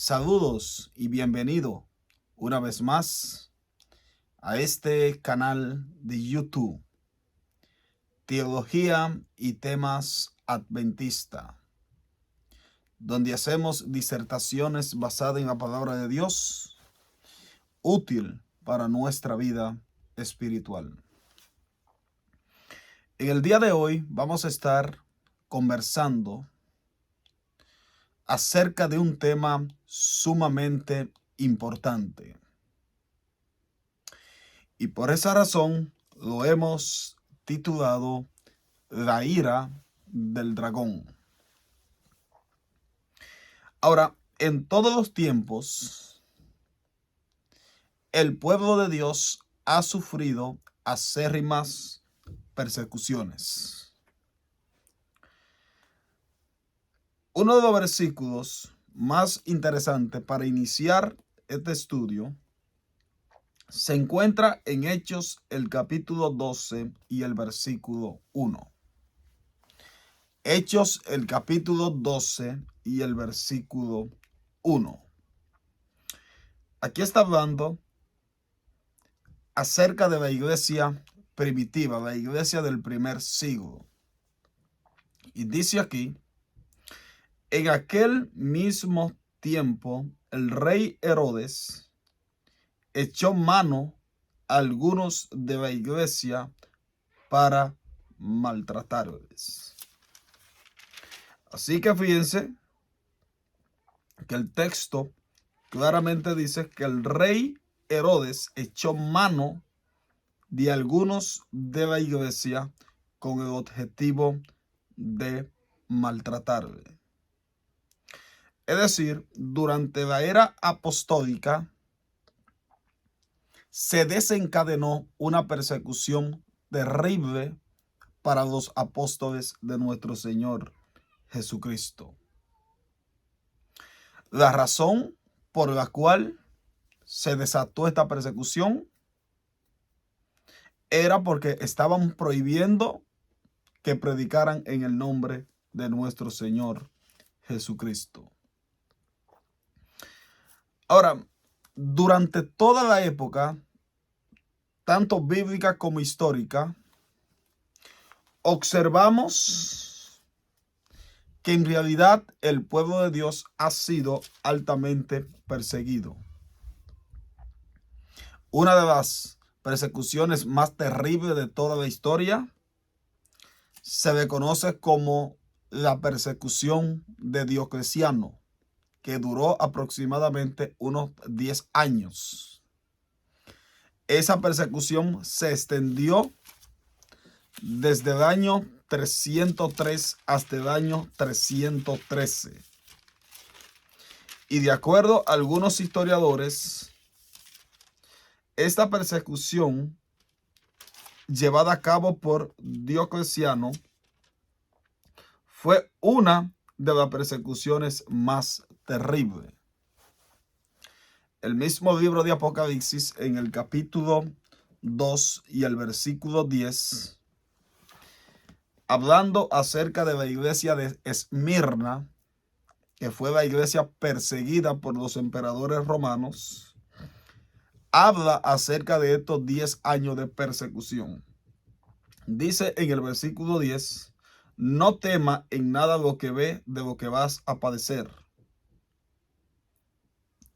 Saludos y bienvenido una vez más a este canal de YouTube, Teología y Temas Adventista, donde hacemos disertaciones basadas en la palabra de Dios, útil para nuestra vida espiritual. En el día de hoy vamos a estar conversando acerca de un tema sumamente importante. Y por esa razón lo hemos titulado La ira del dragón. Ahora, en todos los tiempos, el pueblo de Dios ha sufrido acérrimas persecuciones. Uno de los versículos más interesantes para iniciar este estudio se encuentra en Hechos, el capítulo 12 y el versículo 1. Hechos, el capítulo 12 y el versículo 1. Aquí está hablando acerca de la iglesia primitiva, la iglesia del primer siglo. Y dice aquí: en aquel mismo tiempo, el rey Herodes echó mano a algunos de la iglesia para maltratarles. Así que fíjense que el texto claramente dice que el rey Herodes echó mano de algunos de la iglesia con el objetivo de maltratarle. Es decir, durante la era apostólica se desencadenó una persecución terrible para los apóstoles de nuestro Señor Jesucristo. La razón por la cual se desató esta persecución era porque estaban prohibiendo que predicaran en el nombre de nuestro Señor Jesucristo. Ahora, durante toda la época, tanto bíblica como histórica, observamos que en realidad el pueblo de Dios ha sido altamente perseguido. Una de las persecuciones más terribles de toda la historia se le conoce como la persecución de Diocleciano, que duró aproximadamente unos 10 años. Esa persecución se extendió desde el año 303 hasta el año 313. Y de acuerdo a algunos historiadores, esta persecución llevada a cabo por Diocleciano fue una de las persecuciones más terribles. El mismo libro de Apocalipsis, en el capítulo 2 y el versículo 10, hablando acerca de la iglesia de Esmirna, que fue la iglesia perseguida por los emperadores romanos, habla acerca de estos 10 años de persecución. Dice en el versículo 10: no tema en nada lo que ve de lo que vas a padecer.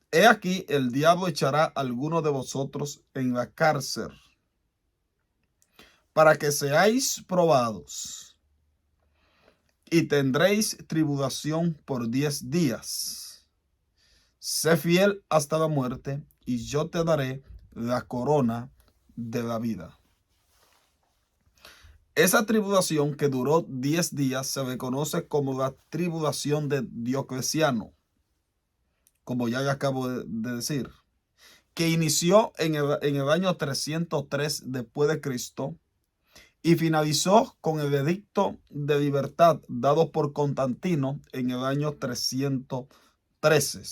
He aquí, el diablo echará a alguno de vosotros en la cárcel, para que seáis probados, y tendréis tribulación por 10 días. Sé fiel hasta la muerte, y yo te daré la corona de la vida. Esa tribulación, que duró 10 días, se le conoce como la tribulación de Diocleciano, como ya le acabo de decir, que inició en el año 303 después de Cristo y finalizó con el edicto de libertad dado por Constantino en el año 313.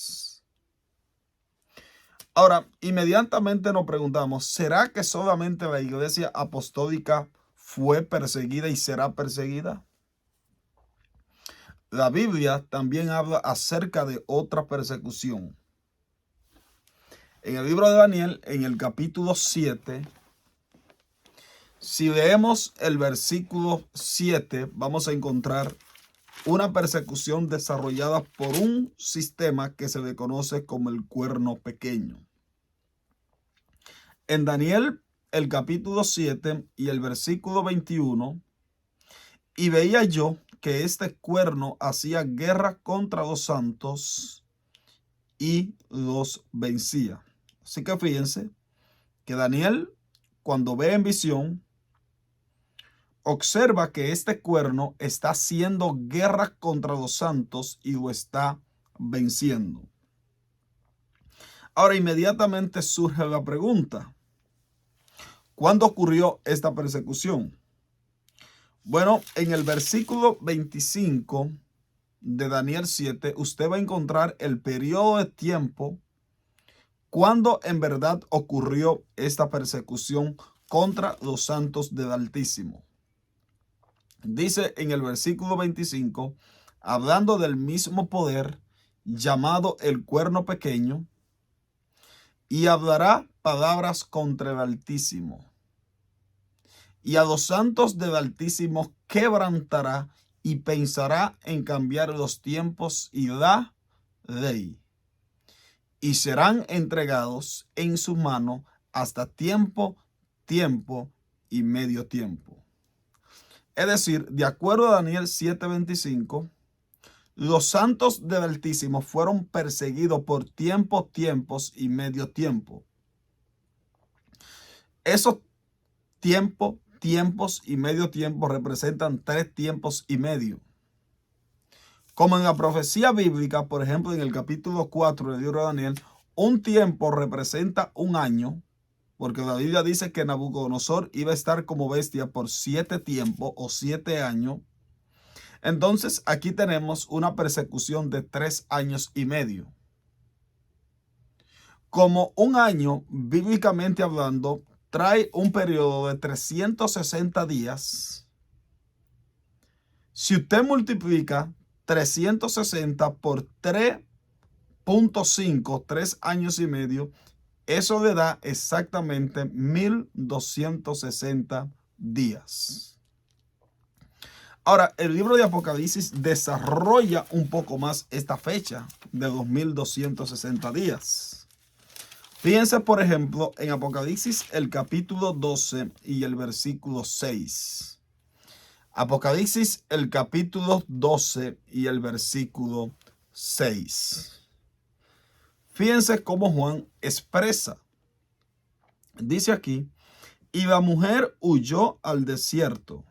Ahora, inmediatamente nos preguntamos, ¿será que solamente la iglesia apostólica fue perseguida y será perseguida? la Biblia también habla acerca de otra persecución. En el libro de Daniel, en el capítulo 7, si leemos el versículo 7, vamos a encontrar una persecución desarrollada por un sistema que se le conoce como el cuerno pequeño. En Daniel, el capítulo 7 y el versículo 21, y veía yo que este cuerno hacía guerra contra los santos y los vencía. Así que fíjense que Daniel, cuando ve en visión, observa que este cuerno está haciendo guerra contra los santos y lo está venciendo. Ahora inmediatamente surge la pregunta: ¿cuándo ocurrió esta persecución? Bueno, en el versículo 25 de Daniel 7, usted va a encontrar el periodo de tiempo cuando en verdad ocurrió esta persecución contra los santos del Altísimo. Dice en el versículo 25, hablando del mismo poder llamado el cuerno pequeño, y hablará palabras contra el Altísimo, y a los santos del Altísimo quebrantará y pensará en cambiar los tiempos y la ley, y serán entregados en su mano hasta tiempo y medio tiempo. Es decir, de acuerdo a Daniel 7:25, los santos del Altísimo fueron perseguidos por tiempos y medio tiempo. Esos tiempos y medio tiempo representan 3 tiempos y medio. Como en la profecía bíblica, por ejemplo, en el capítulo 4 del libro de Daniel, un tiempo representa un año, porque la Biblia dice que Nabucodonosor iba a estar como bestia por 7 tiempos o 7 años. Entonces aquí tenemos una persecución de 3 años y medio. Como un año, bíblicamente hablando, trae un periodo de 360 días. Si usted multiplica 360 por 3.5, 3 años y medio, eso le da exactamente 1260 días. Ahora, el libro de Apocalipsis desarrolla un poco más esta fecha de 2260 días. Fíjense, por ejemplo, en Apocalipsis el capítulo 12 y el versículo 6. Apocalipsis el capítulo 12 y el versículo 6. Fíjense cómo Juan expresa. Dice aquí, y la mujer huyó al desierto,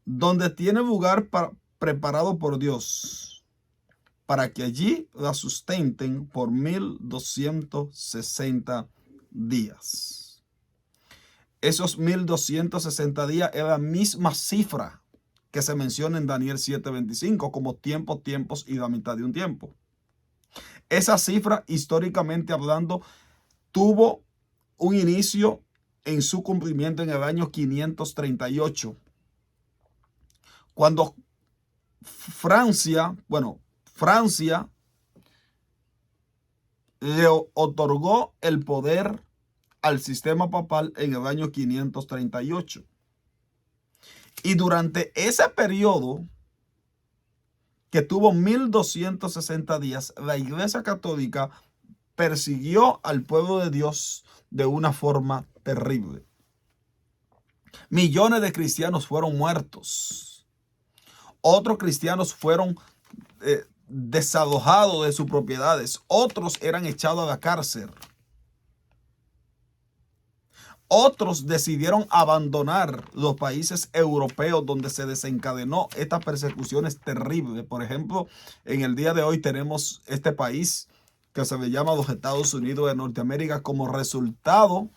donde tiene lugar preparado por Dios, para que allí la sustenten por 1260 días. Esos 1260 días es la misma cifra que se menciona en Daniel 7:25 como tiempos y la mitad de un tiempo. Esa cifra, históricamente hablando, tuvo un inicio en su cumplimiento en el año 538, cuando Francia le otorgó el poder al sistema papal en el año 538. Y durante ese periodo, que tuvo 1260 días, la Iglesia Católica persiguió al pueblo de Dios de una forma terrible. Millones de cristianos fueron muertos. Otros cristianos fueron desalojados de sus propiedades. Otros eran echados a la cárcel. Otros decidieron abandonar los países europeos donde se desencadenó estas persecuciones terribles. Por ejemplo, en el día de hoy tenemos este país que se le llama los Estados Unidos de Norteamérica como resultado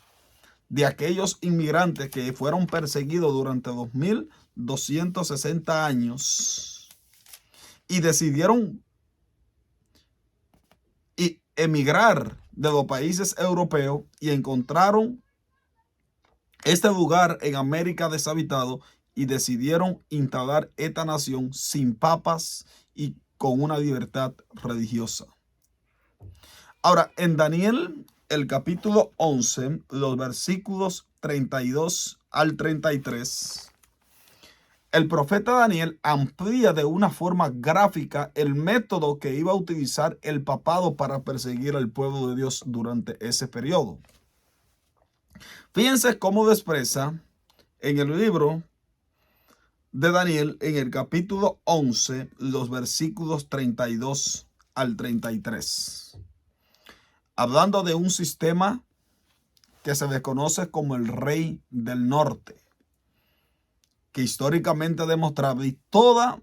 de aquellos inmigrantes que fueron perseguidos durante 2260 años y decidieron emigrar de los países europeos y encontraron este lugar en América deshabitado y decidieron instalar esta nación sin papas y con una libertad religiosa. Ahora, en Daniel, el capítulo 11, los versículos 32 al 33, el profeta Daniel amplía de una forma gráfica el método que iba a utilizar el papado para perseguir al pueblo de Dios durante ese periodo. Fíjense cómo lo expresa en el libro de Daniel, en el capítulo 11, los versículos 32 al 33. Hablando de un sistema que se desconoce como el Rey del Norte, que históricamente demostraba, y todas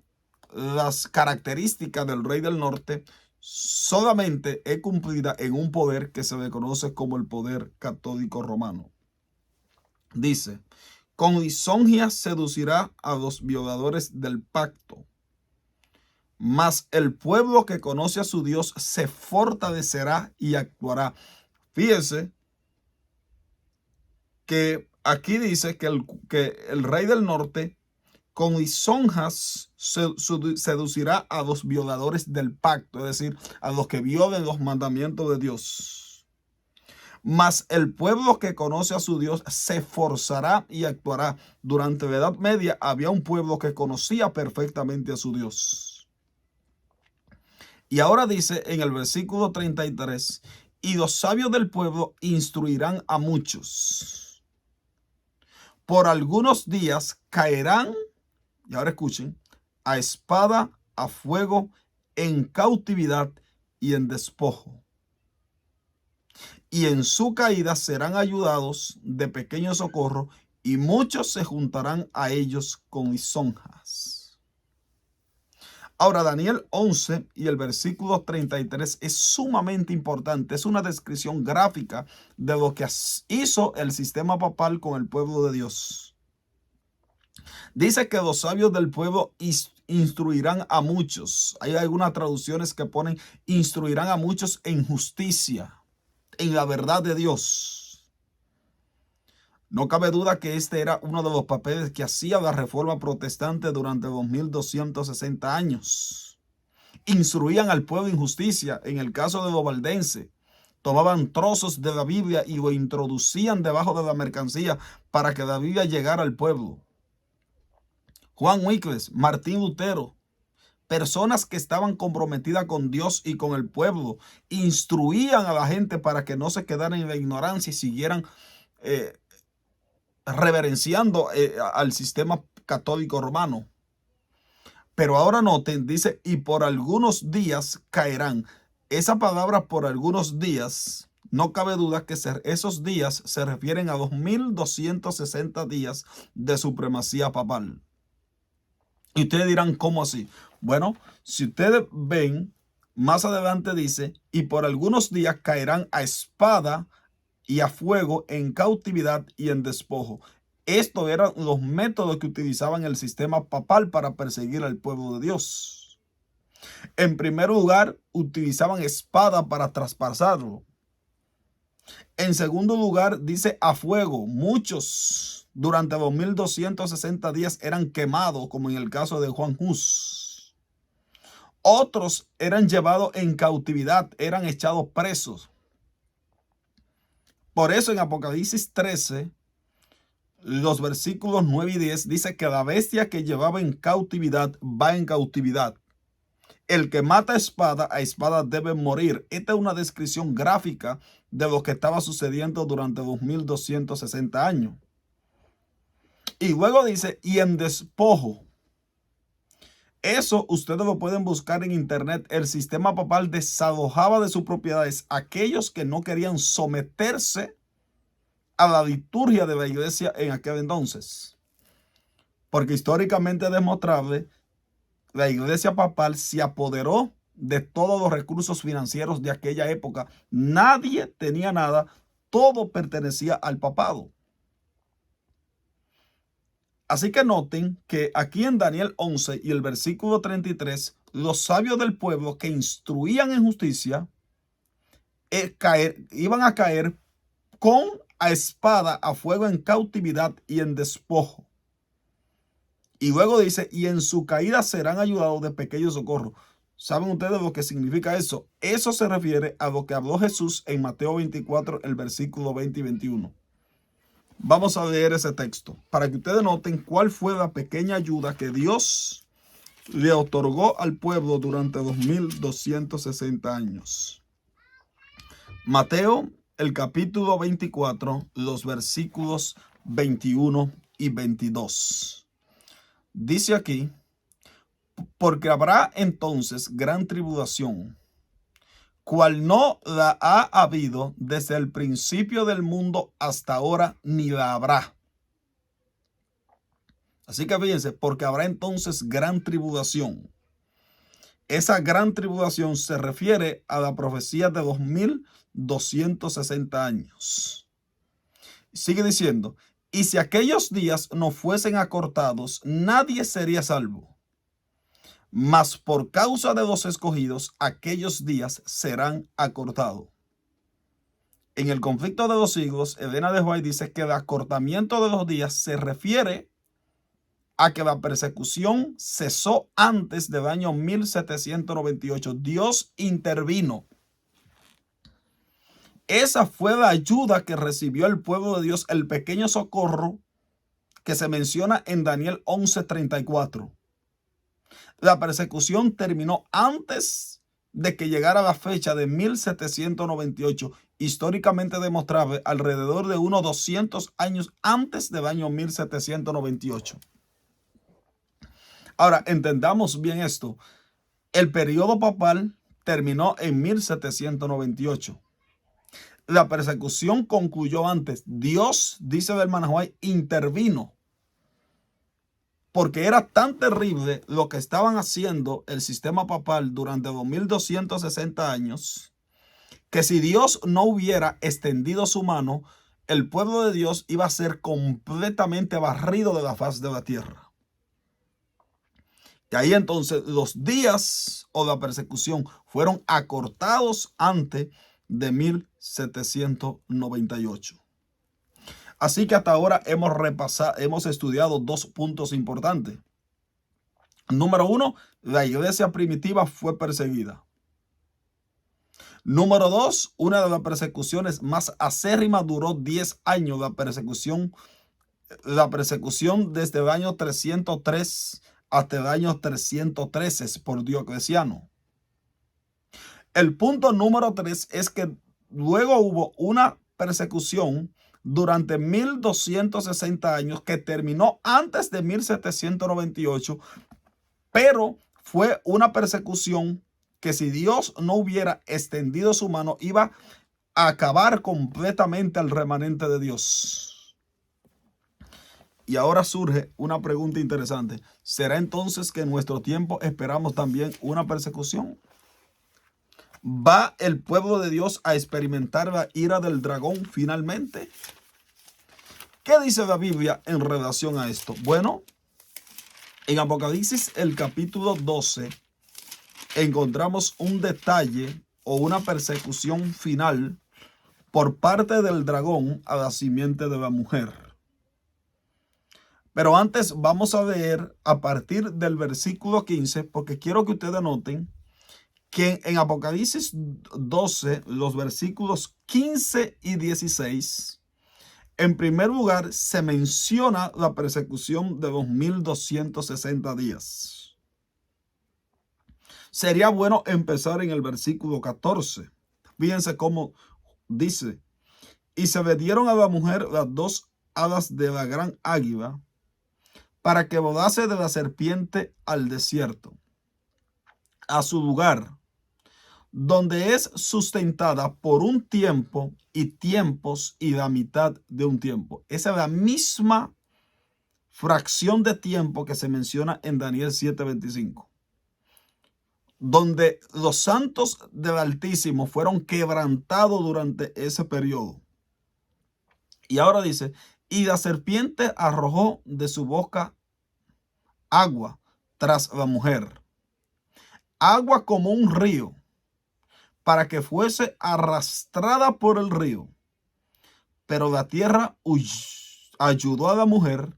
las características del Rey del Norte solamente es cumplida en un poder que se desconoce como el poder católico romano. Dice: con lisonja seducirá a los violadores del pacto, mas el pueblo que conoce a su Dios se fortalecerá y actuará. Fíjense que aquí dice que el Rey del Norte con lisonjas seducirá a los violadores del pacto, es decir, a los que violen los mandamientos de Dios. Mas el pueblo que conoce a su Dios se esforzará y actuará. Durante la Edad Media había un pueblo que conocía perfectamente a su Dios. Y ahora dice en el versículo 33, y los sabios del pueblo instruirán a muchos. Por algunos días caerán, y ahora escuchen, a espada, a fuego, en cautividad y en despojo. Y en su caída serán ayudados de pequeño socorro, y muchos se juntarán a ellos con lisonjas. Ahora, Daniel 11 y el versículo 33 es sumamente importante. Es una descripción gráfica de lo que hizo el sistema papal con el pueblo de Dios. Dice que los sabios del pueblo instruirán a muchos. Hay algunas traducciones que ponen instruirán a muchos en justicia, en la verdad de Dios. No cabe duda que este era uno de los papeles que hacía la Reforma Protestante durante 2260 años. Instruían al pueblo en justicia. En el caso de los valdenses, tomaban trozos de la Biblia y lo introducían debajo de la mercancía para que la Biblia llegara al pueblo. Juan Wycliffe, Martín Lutero, personas que estaban comprometidas con Dios y con el pueblo, instruían a la gente para que no se quedaran en la ignorancia y siguieran reverenciando al sistema católico romano. Pero ahora noten, dice, y por algunos días caerán. Esa palabra por algunos días, no cabe duda que esos días se refieren a 2260 días de supremacía papal. Y ustedes dirán, ¿cómo así? Bueno, si ustedes ven, más adelante dice, y por algunos días caerán a espada y a fuego, en cautividad y en despojo. Estos eran los métodos que utilizaban el sistema papal para perseguir al pueblo de Dios. En primer lugar, utilizaban espada para traspasarlo. En segundo lugar, dice a fuego. Muchos durante 2260 días eran quemados, como en el caso de Juan Hus. Otros eran llevados en cautividad, eran echados presos. Por eso en Apocalipsis 13, los versículos 9 y 10 dice que la bestia que llevaba en cautividad va en cautividad. El que mata a espada debe morir. Esta es una descripción gráfica de lo que estaba sucediendo durante 2260 años. Y luego dice, y en despojo. Eso ustedes lo pueden buscar en internet. El sistema papal desalojaba de sus propiedades a aquellos que no querían someterse a la liturgia de la iglesia en aquel entonces. Porque históricamente es demostrable, la iglesia papal se apoderó de todos los recursos financieros de aquella época. Nadie tenía nada, todo pertenecía al papado. Así que noten que aquí en Daniel 11 y el versículo 33, los sabios del pueblo que instruían en justicia iban a caer con a espada, a fuego, en cautividad y en despojo. Y luego dice, y en su caída serán ayudados de pequeño socorro. ¿Saben ustedes lo que significa eso? Eso se refiere a lo que habló Jesús en Mateo 24, el versículo 20 y 21. Vamos a leer ese texto para que ustedes noten cuál fue la pequeña ayuda que Dios le otorgó al pueblo durante 2260 años. Mateo, el capítulo 24, los versículos 21 y 22. Dice aquí, porque habrá entonces gran tribulación, cual no la ha habido desde el principio del mundo hasta ahora, ni la habrá. Así que fíjense, porque habrá entonces gran tribulación. Esa gran tribulación se refiere a la profecía de 2260 años. Sigue diciendo, y si aquellos días no fuesen acortados, nadie sería salvo. Mas por causa de los escogidos, aquellos días serán acortados. En el conflicto de los siglos, Elena de White dice que el acortamiento de los días se refiere a que la persecución cesó antes del año 1798. Dios intervino. Esa fue la ayuda que recibió el pueblo de Dios, el pequeño socorro que se menciona en Daniel 11:34. La persecución terminó antes de que llegara la fecha de 1798, históricamente demostrable alrededor de unos 200 años antes del año 1798. Ahora, entendamos bien esto. El periodo papal terminó en 1798. La persecución concluyó antes. Dios, dice el hermano White, intervino. Porque era tan terrible lo que estaban haciendo el sistema papal durante 2260 años, que si Dios no hubiera extendido su mano, el pueblo de Dios iba a ser completamente barrido de la faz de la tierra. Y ahí entonces los días o la persecución fueron acortados antes de 1798. Así que hasta ahora hemos estudiado dos puntos importantes. Número uno, la iglesia primitiva fue perseguida. Número dos, una de las persecuciones más acérrimas duró 10 años. La persecución desde el año 303 hasta el año 313 por Diocleciano. El punto número 3 es que luego hubo una persecución durante 1260 años que terminó antes de 1798, pero fue una persecución que si Dios no hubiera extendido su mano iba a acabar completamente al remanente de Dios. Y ahora surge una pregunta interesante. ¿Será entonces que en nuestro tiempo esperamos también una persecución? ¿Va el pueblo de Dios a experimentar la ira del dragón finalmente? ¿Qué dice la Biblia en relación a esto? Bueno, en Apocalipsis, el capítulo 12, encontramos un detalle o una persecución final por parte del dragón a la simiente de la mujer. Pero antes vamos a leer a partir del versículo 15, porque quiero que ustedes noten que en Apocalipsis 12, los versículos 15 y 16, en primer lugar se menciona la persecución de los 1260 días. Sería bueno empezar en el versículo 14. Fíjense cómo dice, y se le dieron a la mujer las dos alas de la gran águila para que volase de la serpiente al desierto, a su lugar, donde es sustentada por un tiempo y tiempos y la mitad de un tiempo. Esa es la misma fracción de tiempo que se menciona en Daniel 7:25, donde los santos del Altísimo fueron quebrantados durante ese periodo. Y ahora dice, y la serpiente arrojó de su boca agua tras la mujer, agua como un río, para que fuese arrastrada por el río. Pero la tierra ayudó a la mujer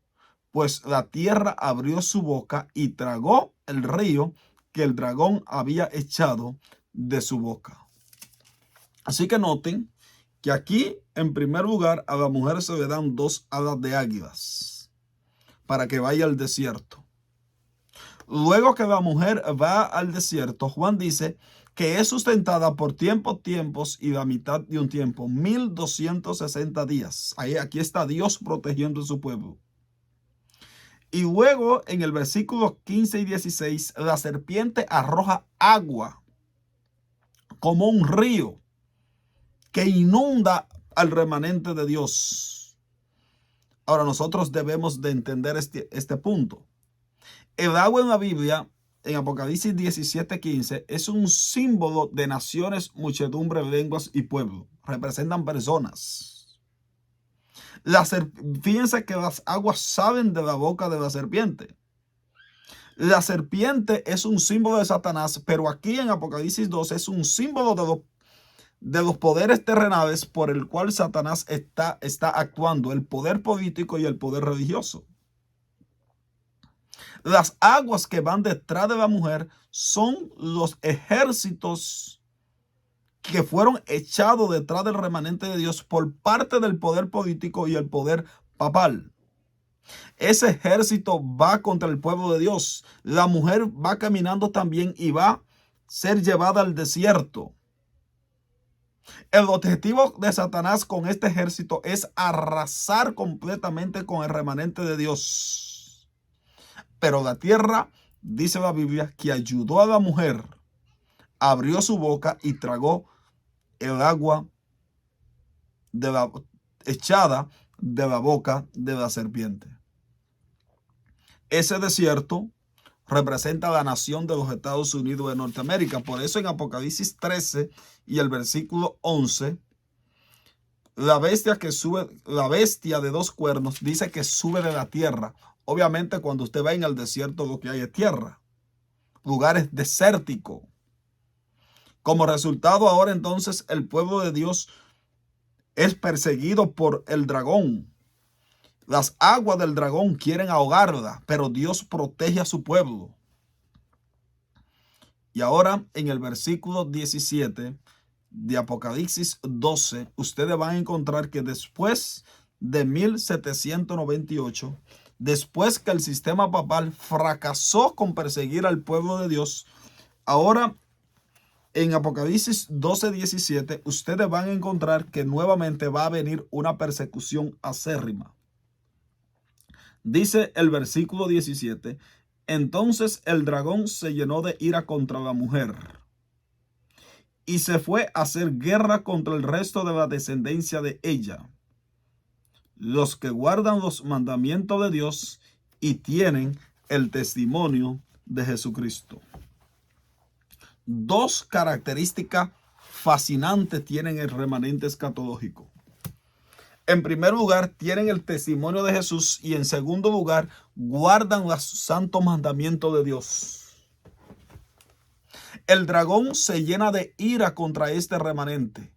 pues la tierra abrió su boca y tragó el río que el dragón había echado de su boca. Así que noten que aquí, en primer lugar, a la mujer se le dan 2 alas de águilas para que vaya al desierto. Luego que la mujer va al desierto, Juan dice que es sustentada por tiempos y la mitad de un tiempo, 1260 días. Aquí está Dios protegiendo a su pueblo. Y luego en el versículo 15 y 16, la serpiente arroja agua como un río que inunda al remanente de Dios. Ahora nosotros debemos de entender este punto. El agua en la Biblia, en Apocalipsis 17:15, es un símbolo de naciones, muchedumbre, lenguas y pueblos. Representan personas. Fíjense que las aguas salen de la boca de la serpiente. La serpiente es un símbolo de Satanás, pero aquí en Apocalipsis 12 es un símbolo de los poderes terrenales por el cual Satanás está actuando, el poder político y el poder religioso. Las aguas que van detrás de la mujer son los ejércitos que fueron echados detrás del remanente de Dios por parte del poder político y el poder papal. Ese ejército va contra el pueblo de Dios. La mujer va caminando también y va a ser llevada al desierto. El objetivo de Satanás con este ejército es arrasar completamente con el remanente de Dios. Pero la tierra, dice la Biblia, que ayudó a la mujer, abrió su boca y tragó el agua echada de la boca de la serpiente. Ese desierto representa la nación de los Estados Unidos de Norteamérica. Por eso en Apocalipsis 13 y el versículo 11, la bestia de 2 cuernos dice que sube de la tierra. Obviamente cuando usted va en el desierto lo que hay es tierra, lugares desérticos. Como resultado ahora entonces el pueblo de Dios es perseguido por el dragón. Las aguas del dragón quieren ahogarla, pero Dios protege a su pueblo. Y ahora en el versículo 17 de Apocalipsis 12, ustedes van a encontrar que después de 1798, después que el sistema papal fracasó con perseguir al pueblo de Dios, ahora en Apocalipsis 12:17, ustedes van a encontrar que nuevamente va a venir una persecución acérrima. Dice el versículo 17, entonces el dragón se llenó de ira contra la mujer y se fue a hacer guerra contra el resto de la descendencia de ella, los que guardan los mandamientos de Dios y tienen el testimonio de Jesucristo. 2 características fascinantes tienen el remanente escatológico. En primer lugar, tienen el testimonio de Jesús y en segundo lugar, guardan los santos mandamientos de Dios. El dragón se llena de ira contra este remanente.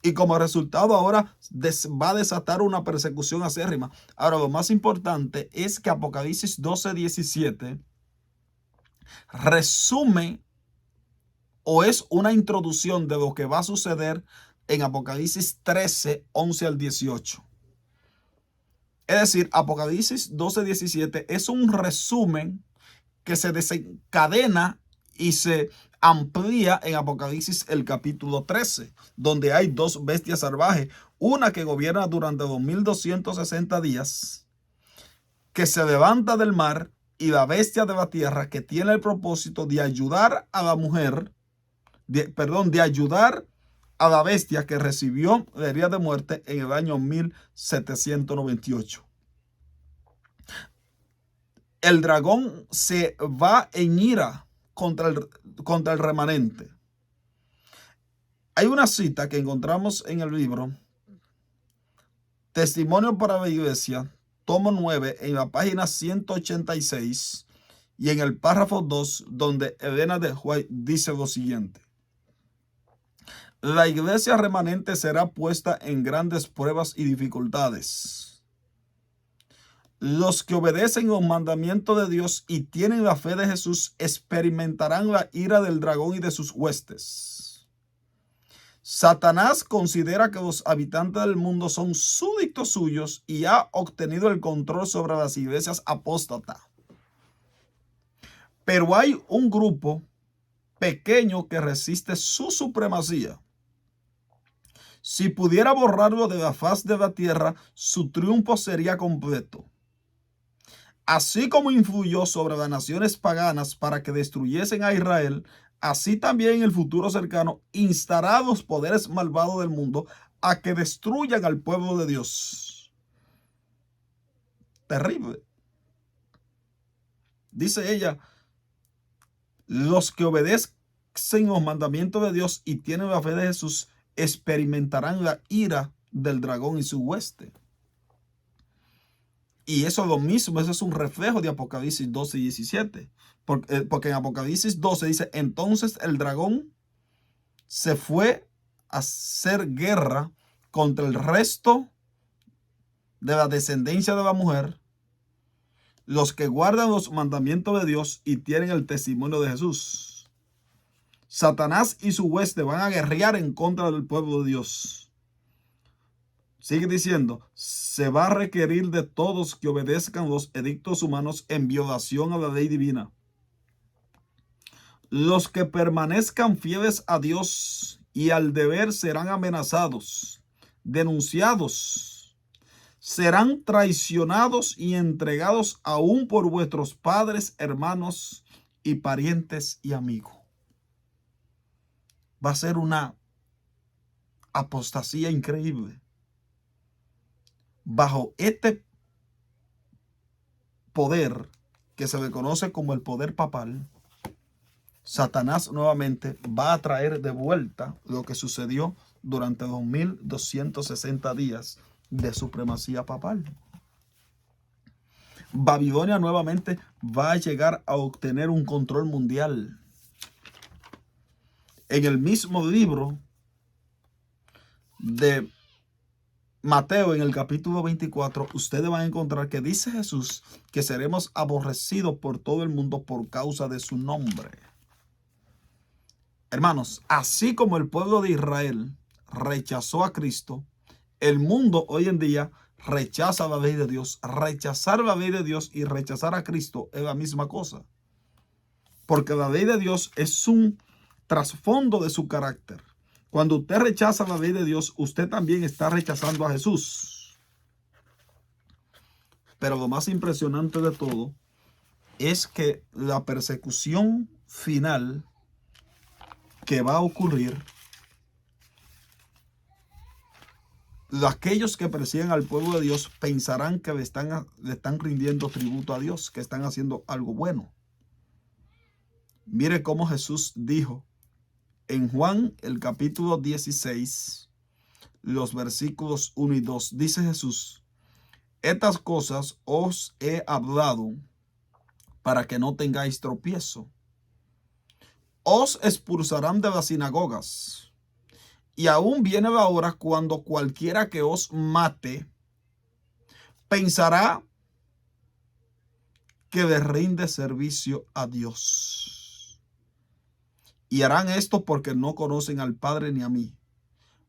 Y como resultado ahora va a desatar una persecución acérrima. Ahora lo más importante es que Apocalipsis 12:17 resume o es una introducción de lo que va a suceder en Apocalipsis 13, 11 al 18. Es decir, Apocalipsis 12:17 es un resumen que se desencadena y se amplía en Apocalipsis el capítulo 13, donde hay 2 bestias salvajes, una que gobierna durante 2260 días, que se levanta del mar, y la bestia de la tierra que tiene el propósito de ayudar a la mujer, de ayudar a la bestia que recibió la herida de muerte en el año 1798. El dragón se va en ira contra el remanente. Hay una cita que encontramos en el libro Testimonio para la Iglesia, tomo 9, en la página 186 y en el párrafo 2, donde Elena de White dice lo siguiente: la iglesia remanente será puesta en grandes pruebas y dificultades. Los que obedecen los mandamientos de Dios y tienen la fe de Jesús experimentarán la ira del dragón y de sus huestes. Satanás considera que los habitantes del mundo son súbditos suyos y ha obtenido el control sobre las iglesias apóstatas. Pero hay un grupo pequeño que resiste su supremacía. Si pudiera borrarlo de la faz de la tierra, su triunfo sería completo. Así como influyó sobre las naciones paganas para que destruyesen a Israel, así también en el futuro cercano instará a los poderes malvados del mundo a que destruyan al pueblo de Dios. Terrible. Dice ella, los que obedecen los mandamientos de Dios y tienen la fe de Jesús experimentarán la ira del dragón y su hueste. Y eso es lo mismo, eso es un reflejo de Apocalipsis 12 y 17. Porque en Apocalipsis 12 dice, entonces el dragón se fue a hacer guerra contra el resto de la descendencia de la mujer, los que guardan los mandamientos de Dios y tienen el testimonio de Jesús. Satanás y su hueste van a guerrear en contra del pueblo de Dios. Sigue diciendo, se va a requerir de todos que obedezcan los edictos humanos en violación a la ley divina. Los que permanezcan fieles a Dios y al deber serán amenazados, denunciados, serán traicionados y entregados aún por vuestros padres, hermanos y parientes y amigos. Va a ser una apostasía increíble. Bajo este poder que se le conoce como el poder papal, Satanás nuevamente va a traer de vuelta lo que sucedió durante 2260 días de supremacía papal. Babilonia nuevamente va a llegar a obtener un control mundial. En el mismo libro de Mateo, en el capítulo 24, ustedes van a encontrar que dice Jesús que seremos aborrecidos por todo el mundo por causa de su nombre. Hermanos, así como el pueblo de Israel rechazó a Cristo, el mundo hoy en día rechaza la ley de Dios. Rechazar la ley de Dios y rechazar a Cristo es la misma cosa. Porque la ley de Dios es un trasfondo de su carácter. Cuando usted rechaza la ley de Dios, usted también está rechazando a Jesús. Pero lo más impresionante de todo es que la persecución final que va a ocurrir, aquellos que persiguen al pueblo de Dios pensarán que le están rindiendo tributo a Dios, que están haciendo algo bueno. Mire cómo Jesús dijo en Juan, el capítulo 16, los versículos 1 y 2. Dice Jesús, estas cosas os he hablado para que no tengáis tropiezo. Os expulsarán de las sinagogas. Y aún viene la hora cuando cualquiera que os mate pensará que le rinde servicio a Dios. Y harán esto porque no conocen al Padre ni a mí.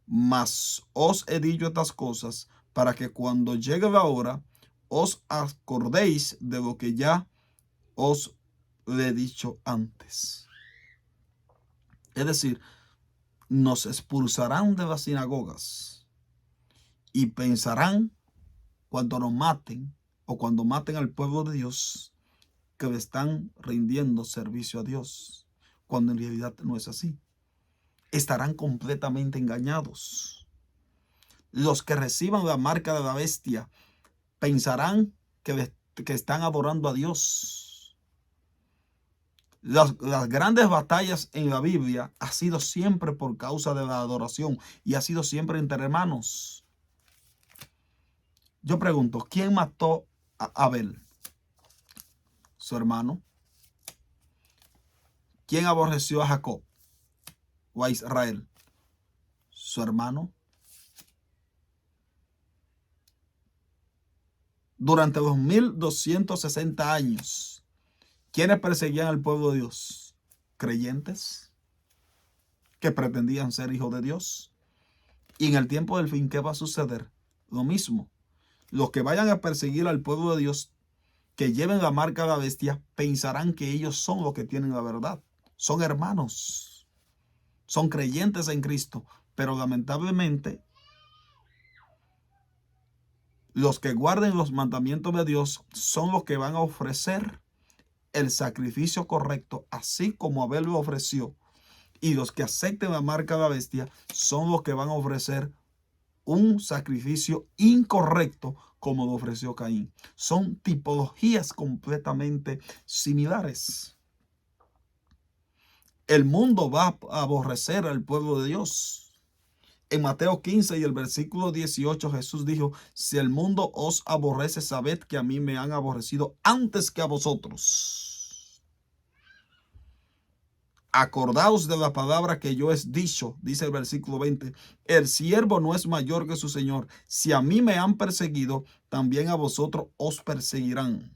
Mas os he dicho estas cosas para que cuando llegue la hora os acordéis de lo que ya os le he dicho antes. Es decir, nos expulsarán de las sinagogas y pensarán cuando nos maten o cuando maten al pueblo de Dios que le están rindiendo servicio a Dios, cuando en realidad no es así. Estarán completamente engañados. Los que reciban la marca de la bestia pensarán que están adorando a Dios. Las grandes batallas en la Biblia ha sido siempre por causa de la adoración y ha sido siempre entre hermanos. Yo pregunto, ¿quién mató a Abel? Su hermano. ¿Quién aborreció a Jacob o a Israel? Su hermano. Durante los 1260 años, ¿quiénes perseguían al pueblo de Dios? Creyentes que pretendían ser hijos de Dios. Y en el tiempo del fin, ¿qué va a suceder? Lo mismo. Los que vayan a perseguir al pueblo de Dios, que lleven la marca de la bestia, pensarán que ellos son los que tienen la verdad. Son hermanos. Son creyentes en Cristo. Pero lamentablemente, los que guarden los mandamientos de Dios son los que van a ofrecer el sacrificio correcto, así como Abel lo ofreció. Y los que acepten la marca de la bestia son los que van a ofrecer un sacrificio incorrecto, como lo ofreció Caín. Son tipologías completamente similares. El mundo va a aborrecer al pueblo de Dios. En Mateo 15 y el versículo 18, Jesús dijo: si el mundo os aborrece, sabed que a mí me han aborrecido antes que a vosotros. Acordaos de la palabra que yo he dicho, dice el versículo 20, el siervo no es mayor que su señor. Si a mí me han perseguido, también a vosotros os perseguirán.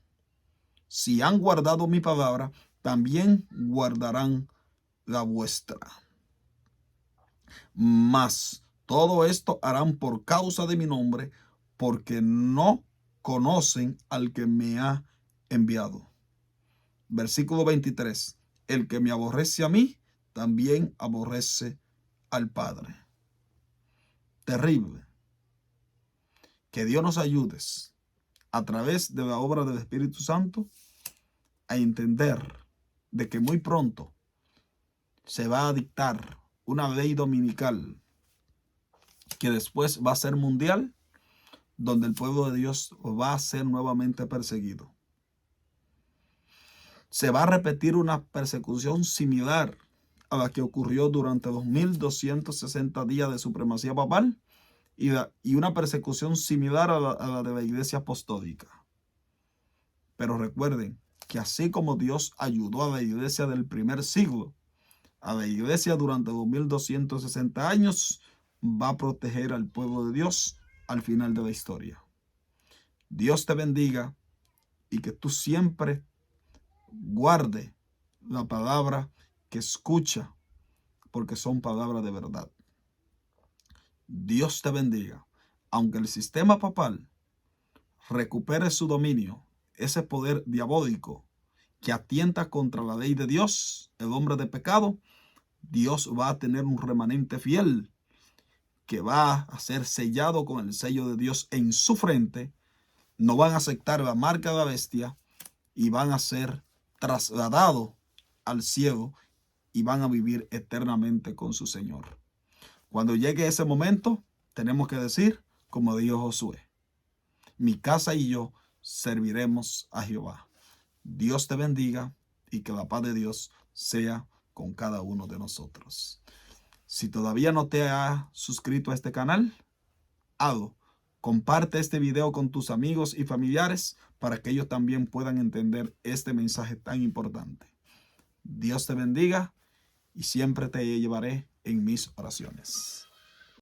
Si han guardado mi palabra, también guardarán la vuestra. Mas todo esto harán por causa de mi nombre, porque no conocen al que me ha enviado. Versículo 23. El que me aborrece a mí, también aborrece al Padre. Terrible. Que Dios nos ayude a través de la obra del Espíritu Santo a entender de que muy pronto se va a dictar una ley dominical que después va a ser mundial, donde el pueblo de Dios va a ser nuevamente perseguido. Se va a repetir una persecución similar a la que ocurrió durante los 1260 días de supremacía papal y una persecución similar a la de la iglesia apostólica. Pero recuerden que así como Dios ayudó a la iglesia del primer siglo, a la iglesia durante los 1260 años, va a proteger al pueblo de Dios al final de la historia. Dios te bendiga y que tú siempre guarde la palabra que escucha, porque son palabras de verdad. Dios te bendiga. Aunque el sistema papal recupere su dominio, ese poder diabólico que atienta contra la ley de Dios, el hombre de pecado, Dios va a tener un remanente fiel que va a ser sellado con el sello de Dios en su frente. No van a aceptar la marca de la bestia y van a ser trasladados al cielo y van a vivir eternamente con su Señor. Cuando llegue ese momento, tenemos que decir, como dijo Josué: mi casa y yo serviremos a Jehová. Dios te bendiga y que la paz de Dios sea con cada uno de nosotros. Si todavía no te has suscrito a este canal, hazlo. Comparte este video con tus amigos y familiares para que ellos también puedan entender este mensaje tan importante. Dios te bendiga y siempre te llevaré en mis oraciones.